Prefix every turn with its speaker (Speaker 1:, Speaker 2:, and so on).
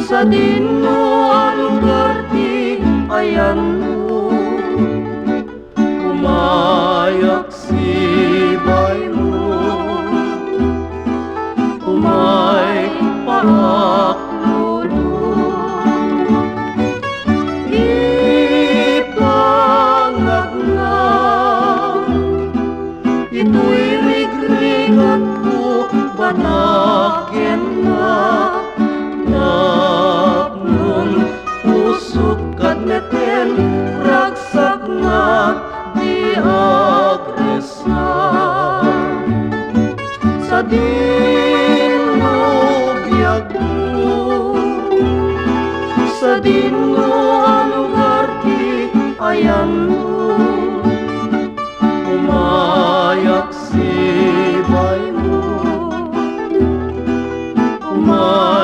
Speaker 1: Sa dino ang lugar di ayan mo, umayak sibay mo, umay paaklolo. Ipangagnang ito'y rigrigat ko banakin na neten ragsak na di agresan sa dino biyag mo, sa dino ang lugar di ayan mo, umayak sibay mo, umayak